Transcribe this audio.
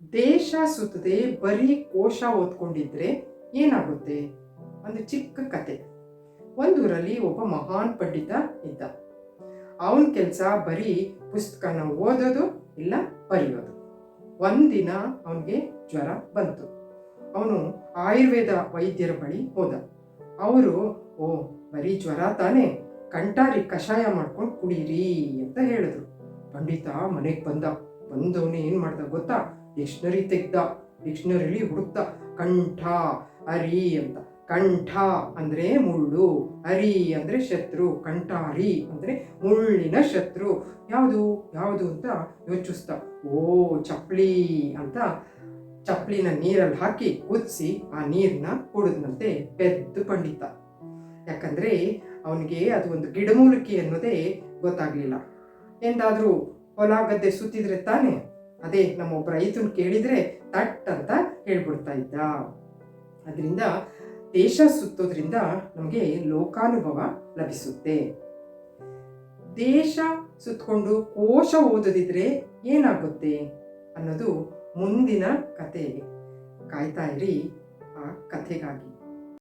ದೇಶ ಸುತ್ತದೆ ಬರೀ ಕೋಶ ಓದ್ಕೊಂಡಿದ್ರೆ ಏನಾಗುತ್ತೆ? ಒಂದು ಚಿಕ್ಕ ಕತೆ. ಒಂದೂರಲ್ಲಿ ಒಬ್ಬ ಮಹಾನ್ ಪಂಡಿತ ಇದ್ದ. ಅವನ ಕೆಲಸ ಬರೀ ಪುಸ್ತಕನ ಓದೋದು ಇಲ್ಲ ಬರೆಯೋದು. ಒಂದಿನ ಅವನಿಗೆ ಜ್ವರ ಬಂತು. ಅವನು ಆಯುರ್ವೇದ ವೈದ್ಯರ ಬಳಿ ಹೋದ. ಅವರು, ಓ ಬರೀ ಜ್ವರ ತಾನೇ, ಕಂಟಾರಿ ಕಷಾಯ ಮಾಡ್ಕೊಂಡು ಕುಡೀರಿ ಅಂತ ಹೇಳಿದ್ರು. ಪಂಡಿತ ಮನೆಗೆ ಬಂದವನು ಏನು ಮಾಡ್ದ ಗೊತ್ತಾ? ಡಿಕ್ಷನರಿ ತೆಗ್ದ. ಡಿಕ್ಷನರಿಲಿ ಹುಡುಕ್ತ, ಕಂಠ ಅರಿ ಅಂತ. ಕಂಠ ಅಂದರೆ ಮುಳ್ಳು, ಅರಿ ಅಂದರೆ ಶತ್ರು, ಕಂಠಾರಿ ಅಂದರೆ ಮುಳ್ಳಿನ ಶತ್ರು. ಯಾವುದು ಯಾವುದು ಅಂತ ಯೋಚಿಸ್ತ. ಓ ಚಪ್ಪಲಿ ಅಂತ ಚಪ್ಪಲಿನ ನೀರಲ್ಲಿ ಹಾಕಿ ಕುದಿಸಿ ಆ ನೀರನ್ನ ಕುಡಿದ್ನಂತೆ ಪೆದ್ದು ಪಂಡಿತ. ಯಾಕಂದರೆ ಅವನಿಗೆ ಅದು ಒಂದು ಗಿಡಮೂಲಿಕೆ ಅನ್ನೋದೇ ಗೊತ್ತಾಗಲಿಲ್ಲ. ಎಂದಾದರೂ ಹೊಲ ಗದ್ದೆ ಸುತ್ತಿದ್ರೆ ತಾನೇ, ಅದೇ ನಮ್ಮೊಬ್ಬ ರೈತನ ಕೇಳಿದರೆ ತಟ್ ಅಂತ ಹೇಳ್ಬಿಡ್ತಾ ಇದ್ದ. ಅದರಿಂದ ದೇಶ ಸುತ್ತೋದ್ರಿಂದ ನಮಗೆ ಲೋಕಾನುಭವ ಲಭಿಸುತ್ತೆ. ದೇಶ ಸುತ್ತಕೊಂಡು ಕೋಶ ಓದೋದಿದ್ರೆ ಏನಾಗುತ್ತೆ ಅನ್ನೋದು ಮುಂದಿನ ಕತೆ. ಕಾಯ್ತಾ ಇರಿ ಆ ಕಥೆಗಾಗಿ.